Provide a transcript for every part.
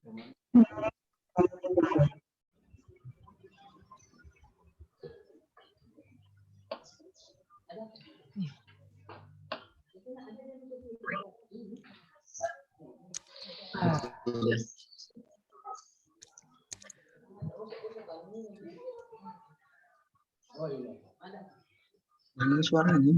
Mana suaranya?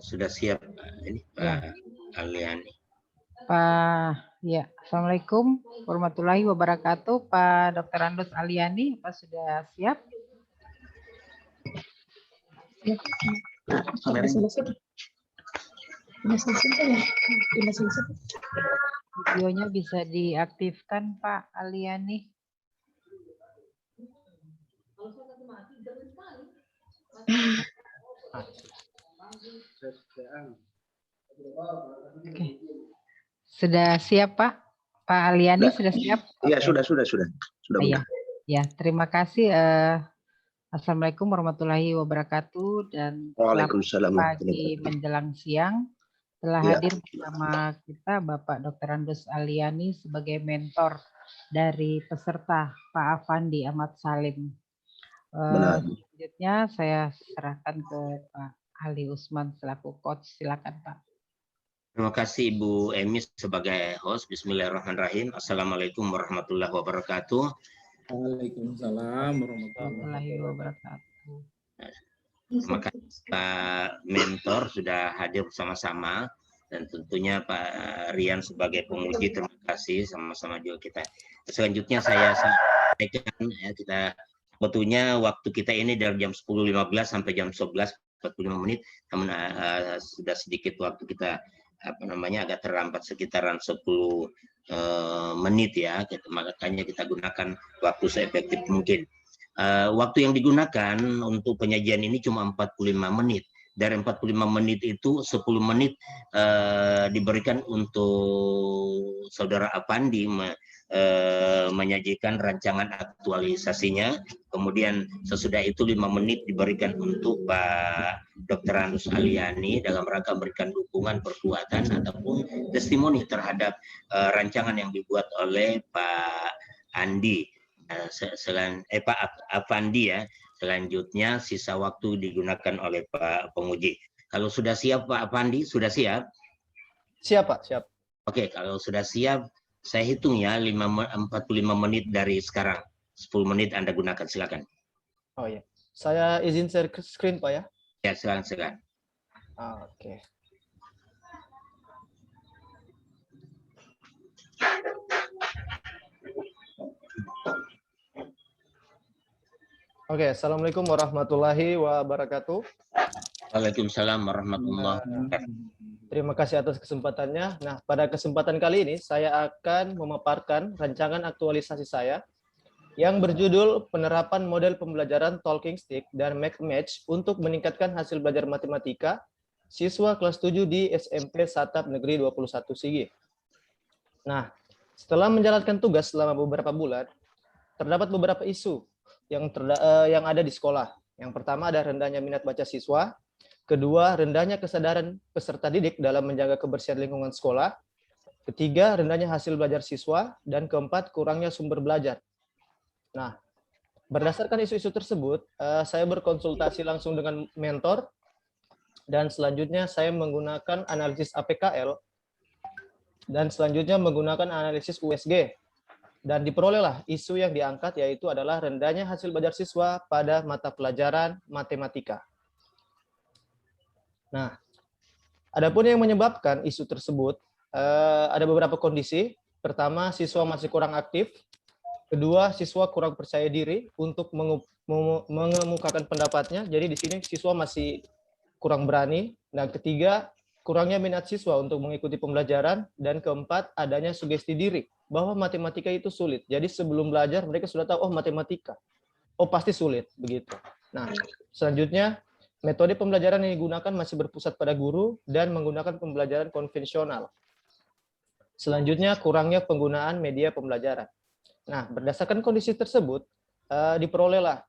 Sudah siap ini Pak Aliani. Pak, ya, Assalamualaikum warahmatullahi wabarakatuh. Pak Dr. Andus Aliani, Pak sudah siap? Videonya bisa diaktifkan Pak Aliani. Oke. Sudah siap Pak? Pak Aliani sudah siap? Iya, sudah. Iya. Ya, terima kasih. Assalamualaikum warahmatullahi wabarakatuh dan Waalaikumsalam pagi menjelang siang. Telah Ya. hadir bersama kita Bapak Dr. Andus Aliani sebagai mentor dari peserta Pak Afandi Ahmad Salim. Benar. Selanjutnya saya serahkan ke Pak Ali Usman selaku coach. Silakan Pak. Terima kasih Ibu Emi sebagai host. Bismillahirrahmanirrahim. Assalamualaikum warahmatullahi wabarakatuh. Waalaikumsalam Warahmatullahi wabarakatuh. Terima kasih Pak Mentor sudah hadir bersama-sama dan tentunya Pak Rian sebagai pemuji, terima kasih sama-sama juga kita. Selanjutnya saya sampaikan ya, kita sebetulnya waktu kita ini dari jam 10.15 sampai jam 11.45 menit, namun sudah sedikit waktu kita agak terlambat sekitaran 10 menit ya, makanya kita gunakan waktu seefektif mungkin. Waktu yang digunakan untuk penyajian ini cuma 45 menit. Dari 45 menit itu 10 menit diberikan untuk Saudara Afandi menyajikan rancangan aktualisasinya. Kemudian sesudah itu 5 menit diberikan untuk Pak Dr. Andus Aliani dalam rangka memberikan dukungan, perkuatan ataupun testimoni terhadap rancangan yang dibuat oleh Pak Andi. Pak Afandi ya. Selanjutnya sisa waktu digunakan oleh Pak Penguji. Kalau sudah siap Pak Afandi, sudah siap? Siap Pak, siap. Oke, kalau sudah siap, saya hitung ya 45 menit dari sekarang. 10 menit Anda gunakan, silakan. Oh iya. Saya izin share screen Pak ya? Ya, silakan. Oke. Oke, Assalamualaikum warahmatullahi wabarakatuh. Waalaikumsalam warahmatullahi wabarakatuh. Terima kasih atas kesempatannya. Nah, pada kesempatan kali ini saya akan memaparkan rancangan aktualisasi saya yang berjudul Penerapan Model Pembelajaran Talking Stick dan Make Match untuk meningkatkan hasil belajar matematika siswa kelas 7 di SMP Satap Negeri 21 Sigi. Nah, setelah menjalankan tugas selama beberapa bulan, terdapat beberapa isu yang ada di sekolah. Yang pertama ada rendahnya minat baca siswa, kedua rendahnya kesadaran peserta didik dalam menjaga kebersihan lingkungan sekolah, ketiga rendahnya hasil belajar siswa, dan keempat kurangnya sumber belajar. Nah, berdasarkan isu-isu tersebut, saya berkonsultasi langsung dengan mentor, dan selanjutnya saya menggunakan analisis APKL, dan selanjutnya menggunakan analisis USG. Dan diperolehlah isu yang diangkat yaitu adalah rendahnya hasil belajar siswa pada mata pelajaran matematika. Nah, adapun yang menyebabkan isu tersebut, ada beberapa kondisi. Pertama, siswa masih kurang aktif. Kedua, siswa kurang percaya diri untuk mengemukakan pendapatnya. Jadi di sini siswa masih kurang berani. Dan ketiga, kurangnya minat siswa untuk mengikuti pembelajaran. Dan keempat, adanya sugesti diri bahwa matematika itu sulit. Jadi sebelum belajar mereka sudah tahu, oh matematika, oh pasti sulit, begitu. Nah, selanjutnya metode pembelajaran yang digunakan masih berpusat pada guru dan menggunakan pembelajaran konvensional. Selanjutnya kurangnya penggunaan media pembelajaran. Nah, berdasarkan kondisi tersebut, diperolehlah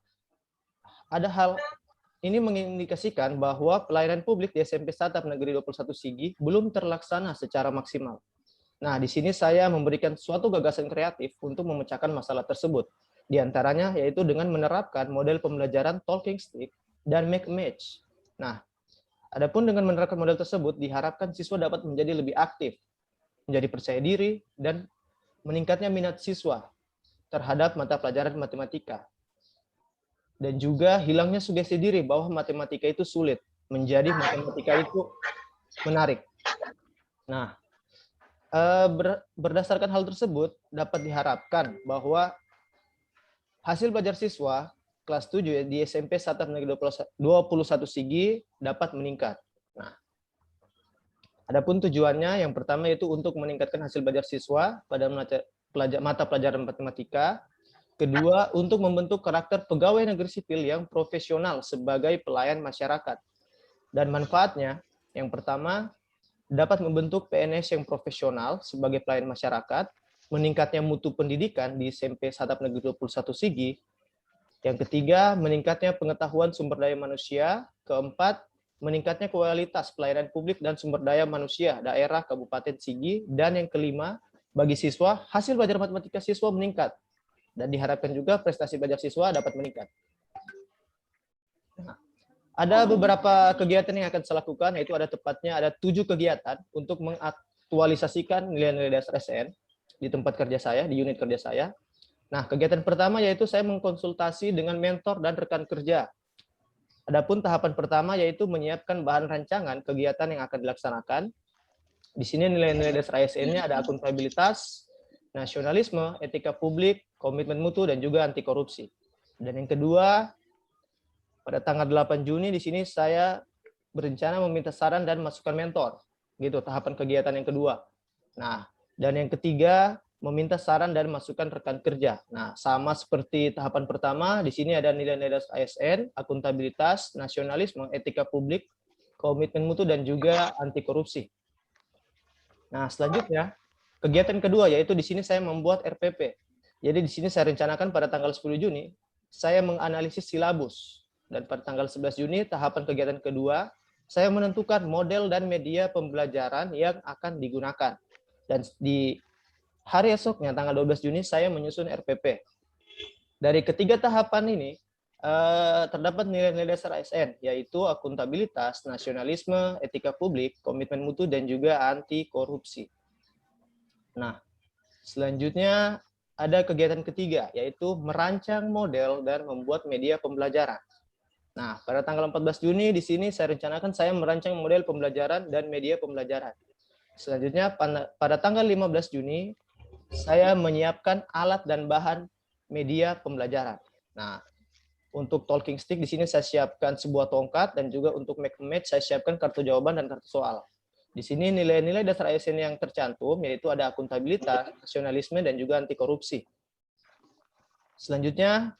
ada hal ini mengindikasikan bahwa pelayanan publik di SMP Startup Negeri 21 Sigi belum terlaksana secara maksimal. Nah, di sini saya memberikan suatu gagasan kreatif untuk memecahkan masalah tersebut. Di antaranya yaitu dengan menerapkan model pembelajaran talking stick dan make match. Nah, adapun dengan menerapkan model tersebut diharapkan siswa dapat menjadi lebih aktif, menjadi percaya diri, dan meningkatnya minat siswa terhadap mata pelajaran matematika. Dan juga hilangnya sugesti diri bahwa matematika itu sulit, menjadi matematika itu menarik. Nah, berdasarkan hal tersebut dapat diharapkan bahwa hasil belajar siswa kelas 7 di SMP Startup Negeri 21 Sigi dapat meningkat. Nah, adapun tujuannya yang pertama yaitu untuk meningkatkan hasil belajar siswa pada mata pelajaran matematika. Kedua, untuk membentuk karakter pegawai negeri sipil yang profesional sebagai pelayan masyarakat. Dan manfaatnya, yang pertama, dapat membentuk PNS yang profesional sebagai pelayan masyarakat, meningkatnya mutu pendidikan di SMP Startup Negeri 21 Sigi. Yang ketiga, meningkatnya pengetahuan sumber daya manusia. Keempat, meningkatnya kualitas pelayanan publik dan sumber daya manusia daerah Kabupaten Sigi. Dan yang kelima, bagi siswa, hasil belajar matematika siswa meningkat. Dan diharapkan juga prestasi belajar siswa dapat meningkat. Nah, ada beberapa kegiatan yang akan saya lakukan, yaitu ada 7 kegiatan untuk mengaktualisasikan nilai-nilai dasar SN di tempat kerja saya, di unit kerja saya. Nah, kegiatan pertama yaitu saya mengkonsultasi dengan mentor dan rekan kerja. Adapun tahapan pertama yaitu menyiapkan bahan rancangan kegiatan yang akan dilaksanakan. Di sini nilai-nilai dasar ASN-nya ada akuntabilitas, nasionalisme, etika publik, komitmen mutu, dan juga anti korupsi. Dan yang kedua, pada tanggal 8 Juni di sini saya berencana meminta saran dan masukan mentor. Gitu, tahapan kegiatan yang kedua. Nah, dan yang ketiga, meminta saran dan masukan rekan kerja. Nah, sama seperti tahapan pertama, di sini ada nilai-nilai dasar ASN, akuntabilitas, nasionalisme, etika publik, komitmen mutu, dan juga anti korupsi. Nah, selanjutnya, kegiatan kedua yaitu di sini saya membuat RPP. Jadi di sini saya rencanakan pada tanggal 10 Juni, saya menganalisis silabus. Dan pada tanggal 11 Juni, tahapan kegiatan kedua, saya menentukan model dan media pembelajaran yang akan digunakan. Dan di hari esoknya, tanggal 12 Juni, saya menyusun RPP. Dari ketiga tahapan ini, terdapat nilai-nilai dasar ASN, yaitu akuntabilitas, nasionalisme, etika publik, komitmen mutu, dan juga anti korupsi. Nah, selanjutnya ada kegiatan ketiga, yaitu merancang model dan membuat media pembelajaran. Nah, pada tanggal 14 Juni di sini saya rencanakan saya merancang model pembelajaran dan media pembelajaran. Selanjutnya pada tanggal 15 Juni saya menyiapkan alat dan bahan media pembelajaran. Nah, untuk talking stick di sini saya siapkan sebuah tongkat dan juga untuk make match saya siapkan kartu jawaban dan kartu soal. Di sini nilai-nilai dasar ASN yang tercantum yaitu ada akuntabilitas, nasionalisme, dan juga anti korupsi. Selanjutnya,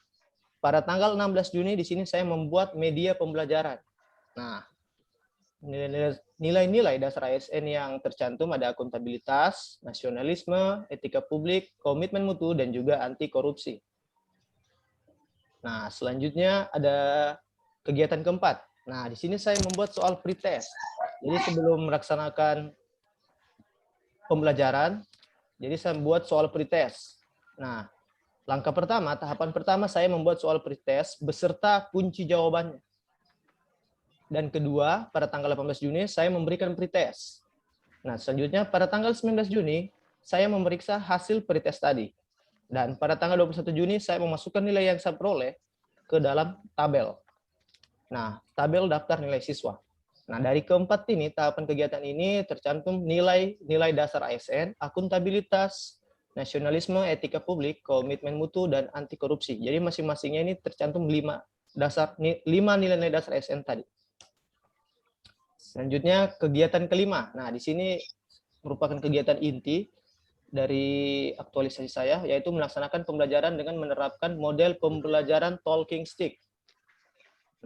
pada tanggal 16 Juni di sini saya membuat media pembelajaran. Nah, nilai-nilai dasar ASN yang tercantum ada akuntabilitas, nasionalisme, etika publik, komitmen mutu, dan juga anti korupsi. Nah, selanjutnya ada kegiatan keempat. Nah, di sini saya membuat soal pretest. Jadi sebelum melaksanakan pembelajaran, jadi saya membuat soal pretest. Nah, langkah pertama, tahapan pertama saya membuat soal pretest beserta kunci jawabannya. Dan kedua, pada tanggal 18 Juni saya memberikan pretest. Nah, selanjutnya pada tanggal 19 Juni saya memeriksa hasil pretest tadi. Dan pada tanggal 21 Juni saya memasukkan nilai yang saya peroleh ke dalam tabel. Nah, tabel daftar nilai siswa. Nah, dari keempat ini, tahapan kegiatan ini tercantum nilai dasar ASN, akuntabilitas, nasionalisme, etika publik, komitmen mutu, dan anti korupsi. Jadi masing-masingnya ini tercantum 5 nilai dasar ASN tadi. Selanjutnya kegiatan kelima. Nah, di sini merupakan kegiatan inti dari aktualisasi saya, yaitu melaksanakan pembelajaran dengan menerapkan model pembelajaran talking stick.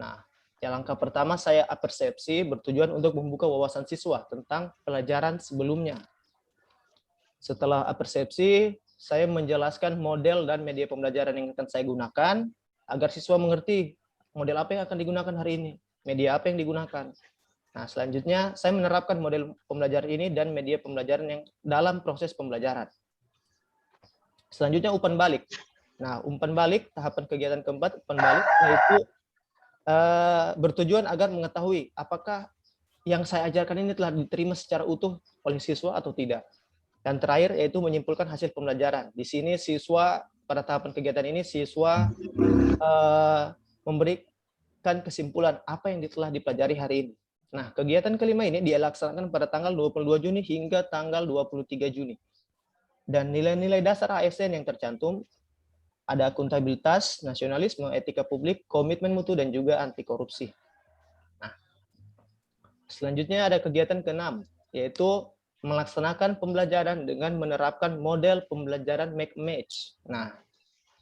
Nah, yang langkah pertama saya apersepsi bertujuan untuk membuka wawasan siswa tentang pelajaran sebelumnya. Setelah apersepsi, saya menjelaskan model dan media pembelajaran yang akan saya gunakan agar siswa mengerti model apa yang akan digunakan hari ini, media apa yang digunakan. Nah, selanjutnya saya menerapkan model pembelajaran ini dan media pembelajaran yang dalam proses pembelajaran. Selanjutnya umpan balik. Nah, umpan balik, tahapan kegiatan keempat, umpan balik, yaitu bertujuan agar mengetahui apakah yang saya ajarkan ini telah diterima secara utuh oleh siswa atau tidak. Dan terakhir yaitu menyimpulkan hasil pembelajaran. Di sini siswa, pada tahapan kegiatan ini, siswa memberikan kesimpulan apa yang telah dipelajari hari ini. Nah, kegiatan kelima ini dilaksanakan pada tanggal 22 Juni hingga tanggal 23 Juni. Dan nilai-nilai dasar ASN yang tercantum ada akuntabilitas, nasionalisme, etika publik, komitmen mutu, dan juga anti korupsi. Nah, selanjutnya ada kegiatan keenam, yaitu melaksanakan pembelajaran dengan menerapkan model pembelajaran make match. Nah,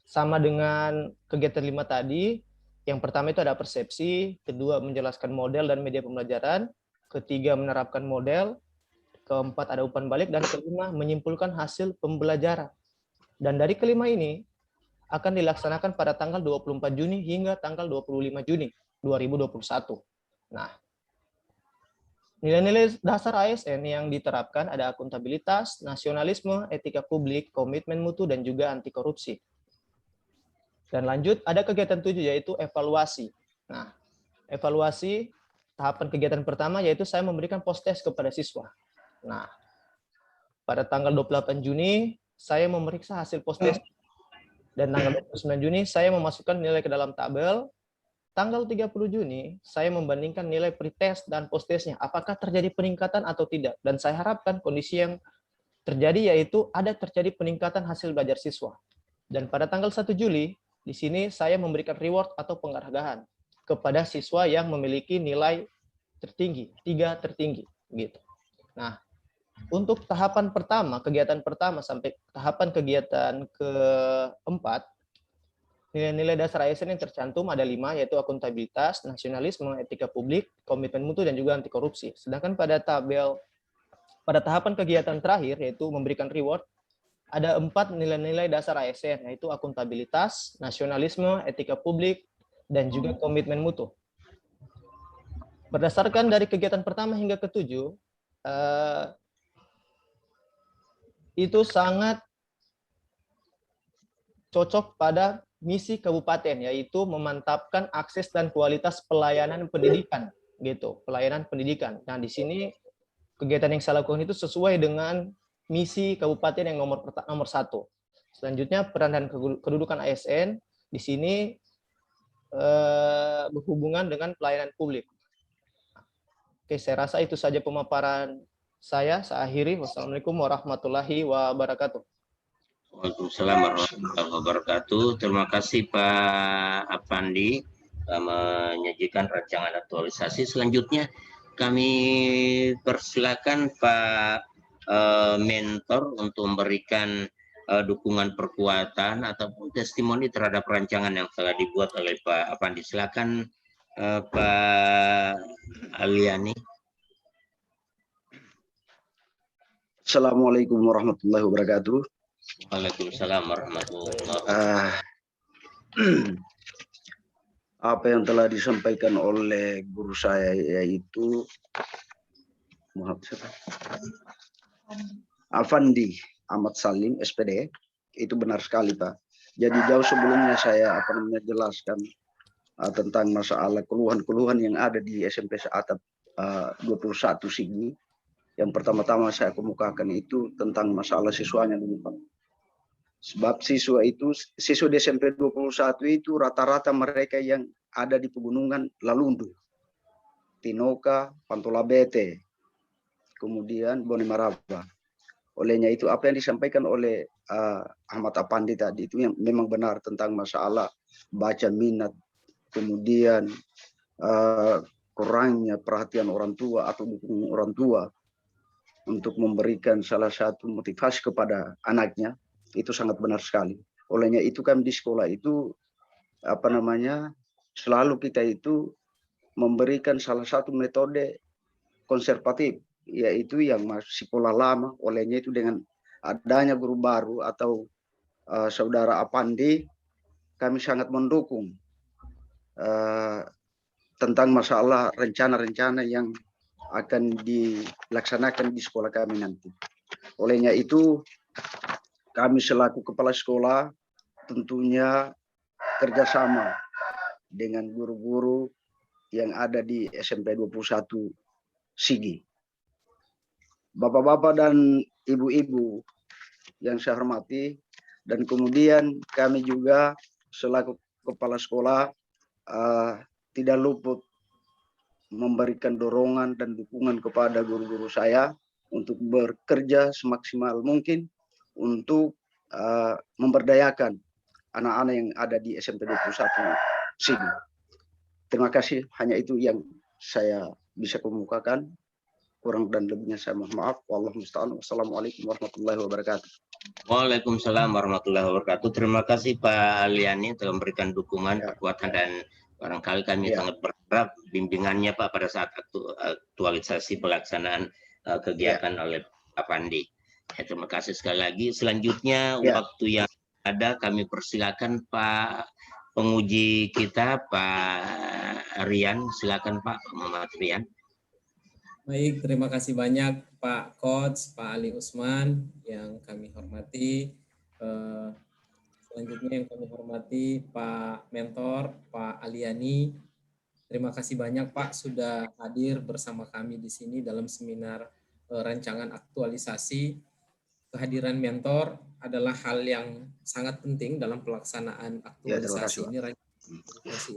sama dengan kegiatan 5 tadi, yang pertama itu ada persepsi, kedua menjelaskan model dan media pembelajaran, ketiga menerapkan model, keempat ada umpan balik, dan kelima menyimpulkan hasil pembelajaran. Dan dari kelima ini akan dilaksanakan pada tanggal 24 Juni hingga tanggal 25 Juni 2021. Nah, nilai-nilai dasar ASN yang diterapkan ada akuntabilitas, nasionalisme, etika publik, komitmen mutu, dan juga anti korupsi. Dan lanjut, ada kegiatan 7 yaitu evaluasi. Nah, evaluasi tahapan kegiatan pertama yaitu saya memberikan post-test kepada siswa. Nah, pada tanggal 28 Juni, saya memeriksa hasil post-test. Dan tanggal 29 Juni, saya memasukkan nilai ke dalam tabel. Tanggal 30 Juni, saya membandingkan nilai pretest dan post-testnya. Apakah terjadi peningkatan atau tidak. Dan saya harapkan kondisi yang terjadi yaitu ada terjadi peningkatan hasil belajar siswa. Dan pada tanggal 1 Juli, di sini saya memberikan reward atau penghargaan kepada siswa yang memiliki nilai tertinggi, 3 tertinggi. Gitu. Nah, untuk tahapan pertama, kegiatan pertama sampai tahapan kegiatan keempat, nilai-nilai dasar ASN yang tercantum ada 5, yaitu akuntabilitas, nasionalisme, etika publik, komitmen mutu, dan juga anti korupsi. Sedangkan pada tahapan kegiatan terakhir, yaitu memberikan reward, ada 4 nilai-nilai dasar ASN, yaitu akuntabilitas, nasionalisme, etika publik, dan juga komitmen mutu. Berdasarkan dari kegiatan pertama hingga ke-7, itu sangat cocok pada misi kabupaten, yaitu memantapkan akses dan kualitas pelayanan pendidikan, gitu, pelayanan pendidikan. Nah, di sini kegiatan yang saya lakukan itu sesuai dengan misi kabupaten yang nomor 1. Selanjutnya peran dan kedudukan ASN di sini berhubungan dengan pelayanan publik. Oke, saya rasa itu saja pemaparan saya. Saya akhiri. Wassalamualaikum warahmatullahi wabarakatuh. Waalaikumsalam warahmatullahi wabarakatuh. Terima kasih Pak Afandi menyajikan rancangan aktualisasi. Selanjutnya kami persilakan Pak mentor untuk memberikan dukungan perkuatan ataupun testimoni terhadap rancangan yang telah dibuat oleh Pak Afandi. Silakan Pak Aliani. Assalamualaikum warahmatullahi wabarakatuh. Waalaikumsalam warahmatullahi wabarakatuh. Apa yang telah disampaikan oleh guru saya yaitu Afandi Ahmad Salim SPD, itu benar sekali Pak. Jadi jauh sebelumnya saya jelaskan tentang masalah keluhan-keluhan yang ada di SMP Seatap 21 Sigi. Yang pertama-tama saya kemukakan itu tentang masalah siswanya dulu Pak. Sebab siswa di SMP 21 itu rata-rata mereka yang ada di pegunungan Lalundu, Tinoka, Pantolabete, kemudian Bone Maraba. Olehnya itu apa yang disampaikan oleh Ahmad Afandi tadi itu yang memang benar tentang masalah baca minat, kemudian kurangnya perhatian orang tua atau dukungan orang tua untuk memberikan salah satu motivasi kepada anaknya. Itu sangat benar sekali. Olehnya itu kami di sekolah itu selalu kita itu memberikan salah satu metode konservatif, yaitu yang masih sekolah lama. Olehnya itu dengan adanya guru baru atau saudara Afandi, kami sangat mendukung tentang masalah rencana-rencana yang akan dilaksanakan di sekolah kami nanti. Olehnya itu, kami selaku kepala sekolah tentunya kerjasama dengan guru-guru yang ada di SMP 21 Sigi. Bapak-bapak dan ibu-ibu yang saya hormati, dan kemudian kami juga selaku kepala sekolah tidak luput memberikan dorongan dan dukungan kepada guru-guru saya untuk bekerja semaksimal mungkin untuk memberdayakan anak-anak yang ada di SMP 21 Sigi. Terima kasih, hanya itu yang saya bisa kemukakan. Kurang dan lebihnya saya mohon maaf. Wallahu musta'an. Wassalamualaikum warahmatullahi wabarakatuh. Waalaikumsalam warahmatullahi wabarakatuh. Terima kasih Pak Aliani telah memberikan dukungan, kekuatan, dan barangkali kami sangat berharap bimbingannya Pak pada saat aktualisasi pelaksanaan kegiatan oleh Pak Fandi. Ya, terima kasih sekali lagi. Selanjutnya waktu yang ada kami persilakan Pak penguji kita Pak Rian. Silakan Pak Muhammad Rian. Baik, terima kasih banyak Pak Coach, Pak Ali Usman yang kami hormati. Selanjutnya yang kami hormati Pak Mentor, Pak Aliani. Terima kasih banyak Pak sudah hadir bersama kami di sini dalam seminar rancangan aktualisasi. Kehadiran mentor adalah hal yang sangat penting dalam pelaksanaan aktualisasi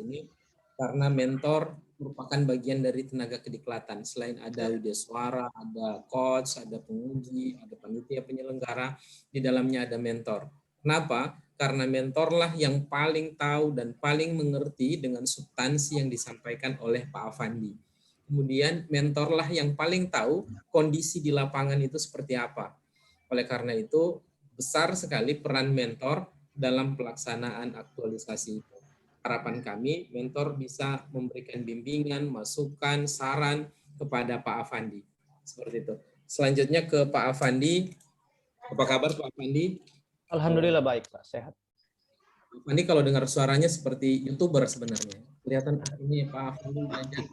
ini, karena mentor merupakan bagian dari tenaga kediklatan. Selain ada Wideswara, ada coach, ada penguji, ada panitia penyelenggara, di dalamnya ada mentor. Kenapa? Karena mentorlah yang paling tahu dan paling mengerti dengan substansi yang disampaikan oleh Pak Afandi. Kemudian mentorlah yang paling tahu kondisi di lapangan itu seperti apa. Oleh karena itu, besar sekali peran mentor dalam pelaksanaan aktualisasi itu. Harapan kami, mentor bisa memberikan bimbingan, masukan, saran kepada Pak Afandi. Seperti itu. Selanjutnya ke Pak Afandi. Apa kabar Pak Afandi? Alhamdulillah baik Pak, sehat. Pak Afandi kalau dengar suaranya seperti YouTuber sebenarnya. Kelihatan ini Pak Afandi banyak.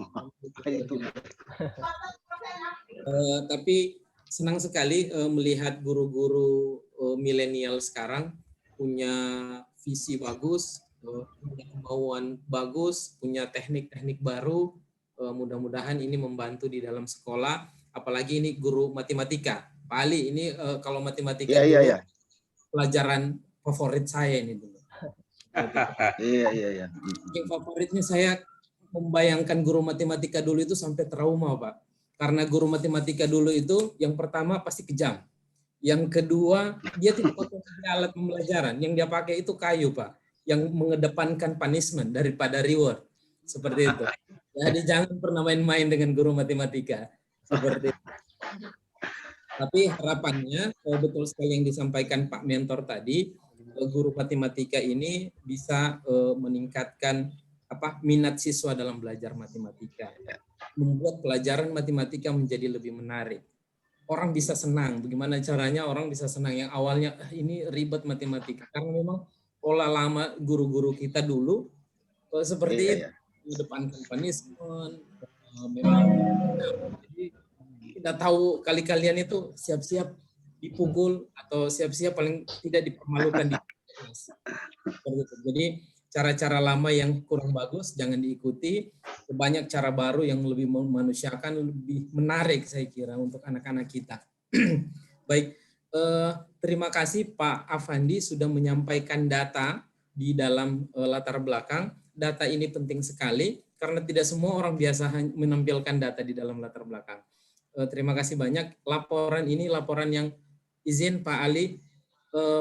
Tapi senang sekali melihat guru-guru milenial sekarang punya visi bagus, punya kemauan bagus, punya teknik-teknik baru. Mudah-mudahan ini membantu di dalam sekolah, apalagi ini guru matematika. Pak Ali, ini kalau matematika dulu pelajaran favorit saya ini dulu. Iya. Yang favoritnya saya membayangkan guru matematika dulu itu sampai trauma, Pak. Karena guru matematika dulu itu yang pertama pasti kejam. Yang kedua, dia tidak pakai alat pembelajaran. Yang dia pakai itu kayu, Pak. Yang mengedepankan punishment daripada reward. Seperti itu. Jadi jangan pernah main-main dengan guru matematika. Seperti itu. Tapi harapannya, betul sekali yang disampaikan Pak Mentor tadi, guru matematika ini bisa meningkatkan minat siswa dalam belajar matematika. Membuat pelajaran matematika menjadi lebih menarik. Orang bisa senang. Bagaimana caranya orang bisa senang? Yang awalnya ini ribet matematika. Karena memang pola lama guru-guru kita dulu seperti itu. Mengedepankan punishment. Memang jadi tidak tahu kali kalian itu siap-siap dipukul atau siap-siap paling tidak dipermalukan di kelas. Jadi cara-cara lama yang kurang bagus jangan diikuti. Banyak cara baru yang lebih memanusiakan, lebih menarik saya kira untuk anak-anak kita. Baik, terima kasih Pak Afandi sudah menyampaikan data di dalam latar belakang. Data ini penting sekali karena tidak semua orang biasa menampilkan data di dalam latar belakang. Terima kasih banyak. Laporan ini laporan yang izin Pak Ali.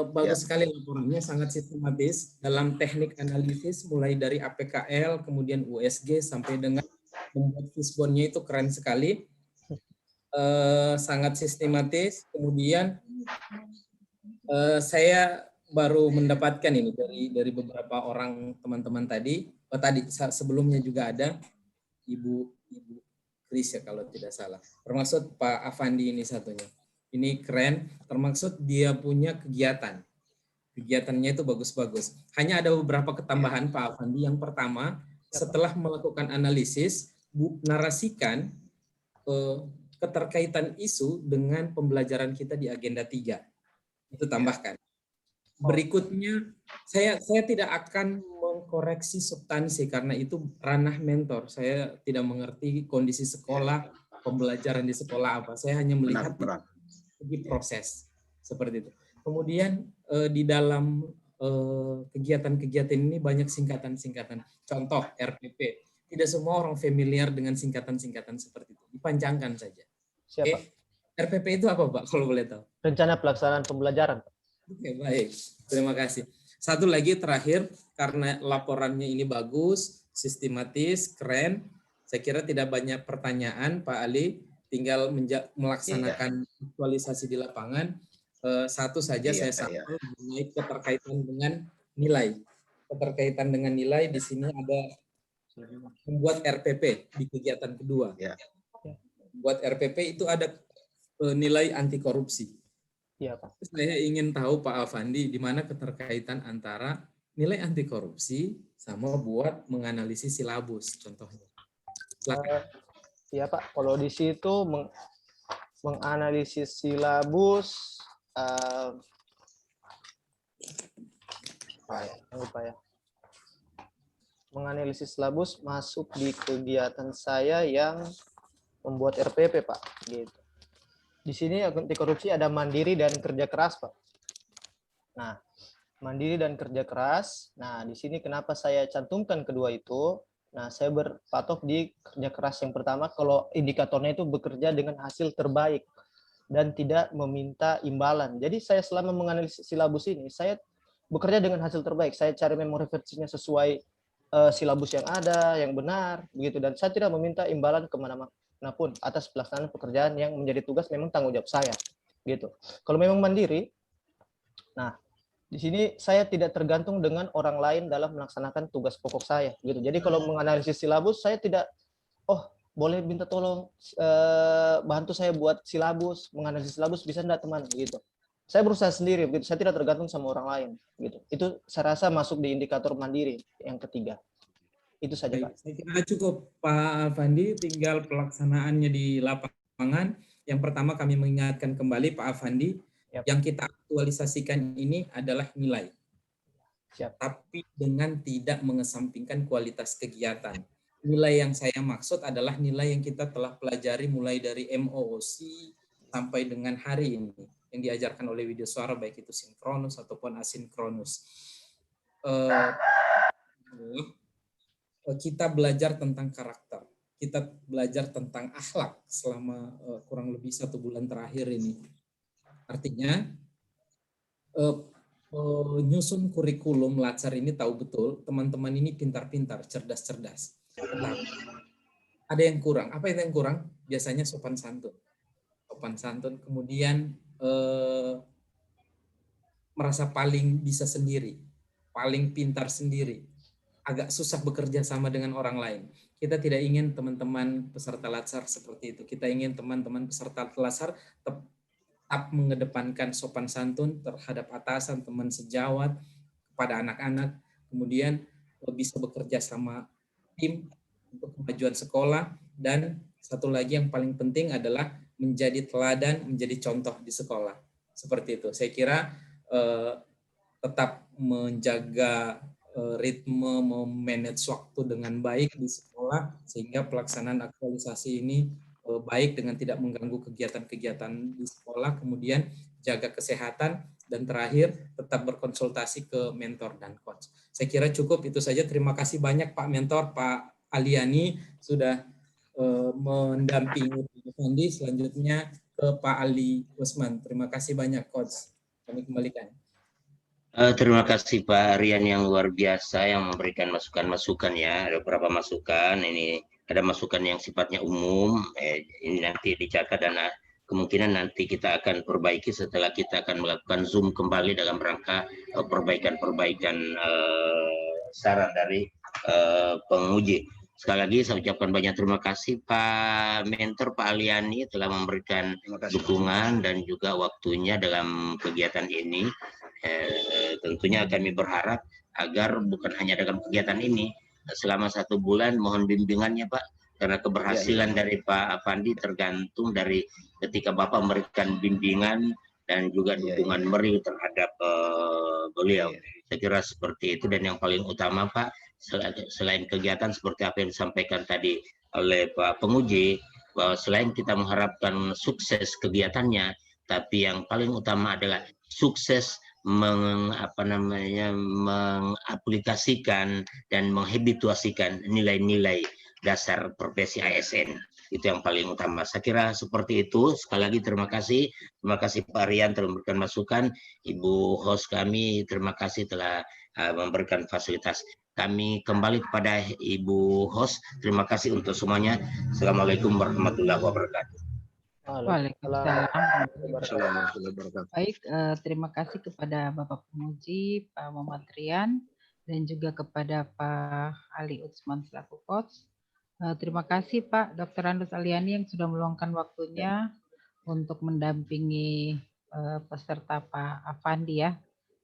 Bagus sekali laporannya, sangat sistematis dalam teknik analisis mulai dari APKL, kemudian USG sampai dengan membuat fishbone-nya itu keren sekali. Sangat sistematis. Kemudian saya baru mendapatkan ini dari beberapa orang teman-teman tadi. Tadi sebelumnya juga ada Ibu Kris ya kalau tidak salah. Termasuk Pak Afandi ini satunya. Ini keren, termaksud dia punya kegiatan. Kegiatannya itu bagus-bagus. Hanya ada beberapa ketambahan Pak Afandi. Yang pertama, setelah melakukan analisis, narasikan keterkaitan isu dengan pembelajaran kita di agenda 3. Itu tambahkan. Berikutnya, saya tidak akan mengkoreksi substansi karena itu ranah mentor. Saya tidak mengerti kondisi sekolah, pembelajaran di sekolah apa. Saya hanya melihat di proses seperti itu. Kemudian di dalam kegiatan-kegiatan ini banyak singkatan-singkatan. Contoh RPP. Tidak semua orang familiar dengan singkatan-singkatan seperti itu. Dipanjangkan saja. Siapa? RPP itu apa, Pak? Kalau boleh tahu. Rencana pelaksanaan pembelajaran. Oke, baik. Terima kasih. Satu lagi terakhir, karena laporannya ini bagus, sistematis, keren. Saya kira tidak banyak pertanyaan, Pak Ali. Tinggal melaksanakan aktualisasi di lapangan. Satu saja saya sampaikan mengenai keterkaitan dengan nilai. Keterkaitan dengan nilai di sini ada membuat RPP di kegiatan kedua. Buat RPP itu ada nilai anti korupsi. Iya, Pak. Saya ingin tahu Pak Afandi di mana keterkaitan antara nilai anti korupsi sama buat menganalisis silabus contohnya. Iya, Pak. Kalau di situ menganalisis silabus menganalisis silabus masuk di kegiatan saya yang membuat RPP, Pak. Gitu. Di sini anti korupsi ada mandiri dan kerja keras, Pak. Nah, mandiri dan kerja keras. Nah, di sini kenapa saya cantumkan kedua itu? Nah, saya berpatok di kerja keras yang pertama kalau indikatornya itu bekerja dengan hasil terbaik dan tidak meminta imbalan. Jadi saya selama menganalisis silabus ini, saya bekerja dengan hasil terbaik. Saya cari memori versinya sesuai silabus yang ada, yang benar, begitu. Dan saya tidak meminta imbalan kemana-mana pun atas pelaksanaan pekerjaan yang menjadi tugas memang tanggung jawab saya, gitu. Kalau memang mandiri, nah di sini saya tidak tergantung dengan orang lain dalam melaksanakan tugas pokok saya, gitu. Jadi kalau menganalisis silabus, saya tidak, boleh minta tolong bantu saya buat silabus, menganalisis silabus bisa enggak teman, gitu. Saya berusaha sendiri, begitu. Saya tidak tergantung sama orang lain, gitu. Itu saya rasa masuk di indikator mandiri yang ketiga. Itu saja, Pak. Saya kira cukup, Pak Afandi. Tinggal pelaksanaannya di lapangan. Yang pertama kami mengingatkan kembali Pak Afandi, yang kita aktualisasikan ini adalah nilai. Siap. Tapi dengan tidak mengesampingkan kualitas kegiatan. Nilai yang saya maksud adalah nilai yang kita telah pelajari mulai dari MOOC sampai dengan hari ini yang diajarkan oleh Widyaswara, baik itu sinkronus ataupun asinkronus. Kita belajar tentang karakter, kita belajar tentang akhlak selama kurang lebih 1 bulan terakhir ini. Artinya nyusun kurikulum Latsar ini tahu betul teman-teman ini pintar-pintar, cerdas-cerdas. Ada yang kurang. Apa itu yang kurang? Biasanya sopan santun. Sopan santun, kemudian merasa paling bisa sendiri, paling pintar sendiri, agak susah bekerja sama dengan orang lain. Kita tidak ingin teman-teman peserta Latsar seperti itu. Kita ingin teman-teman peserta Latsar tetap mengedepankan sopan santun terhadap atasan, teman sejawat, kepada anak-anak, kemudian bisa bekerja sama tim untuk kemajuan sekolah, dan satu lagi yang paling penting adalah menjadi teladan, menjadi contoh di sekolah. Seperti itu. Saya kira tetap menjaga ritme, memanage waktu dengan baik di sekolah sehingga pelaksanaan aktualisasi ini baik dengan tidak mengganggu kegiatan-kegiatan di sekolah, kemudian jaga kesehatan, dan terakhir tetap berkonsultasi ke mentor dan coach. Saya kira cukup itu saja. Terima kasih banyak Pak Mentor, Pak Aliani sudah mendampingi Pak Afandi. Selanjutnya ke Pak Ali Usman. Terima kasih banyak Coach. Kami kembalikan. Terima kasih Pak Rian yang luar biasa yang memberikan masukan-masukan ya. Ada beberapa masukan. Ini ada masukan yang sifatnya umum. Ini nanti dicatat dan kemungkinan nanti kita akan perbaiki setelah kita akan melakukan Zoom kembali dalam rangka perbaikan-perbaikan saran dari penguji. Sekali lagi saya ucapkan banyak terima kasih Pak Mentor, Pak Aliani telah memberikan dukungan dan juga waktunya dalam kegiatan ini. Tentunya kami berharap agar bukan hanya dalam kegiatan ini, selama 1 bulan. Mohon bimbingannya Pak, karena keberhasilan dari Pak Afandi tergantung dari ketika Bapak memberikan bimbingan dan juga dukungan meri terhadap beliau. Saya kira seperti itu, dan yang paling utama Pak, selain kegiatan seperti apa yang disampaikan tadi oleh Pak Penguji, bahwa selain kita mengharapkan sukses kegiatannya, tapi yang paling utama adalah sukses mengaplikasikan dan menghabituasikan nilai-nilai dasar profesi ASN. Itu yang paling utama. Saya kira seperti itu. Sekali lagi terima kasih. Terima kasih Pak Rian telah memberikan masukan. Ibu host kami, terima kasih telah memberikan fasilitas. Kami kembali kepada Ibu host. Terima kasih untuk semuanya. Assalamualaikum warahmatullahi wabarakatuh. Waalaikumsalam. Assalamualaikum warahmatullahi wabarakatuh. Baik, terima kasih kepada Bapak Penguji, Pak Muhammad Rian, dan juga kepada Pak Ali Utsman selaku coach. Terima kasih Pak Dr. Andus Aliani yang sudah meluangkan waktunya untuk mendampingi peserta Pak Afandi ya.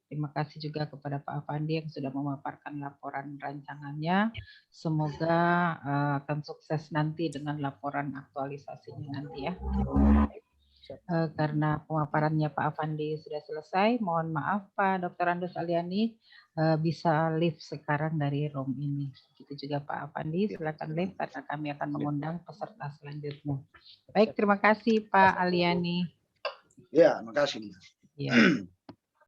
Terima kasih juga kepada Pak Afandi yang sudah memaparkan laporan rancangannya. Semoga akan sukses nanti dengan laporan aktualisasinya nanti ya. Karena pemaparannya Pak Afandi sudah selesai, mohon maaf Pak Dr. Andus Aliani bisa live sekarang dari room ini. Begitu juga Pak Afandi, silakan live karena kami akan mengundang peserta selanjutnya. Baik, terima kasih Pak Aliani. Ya, terima kasih. Ya.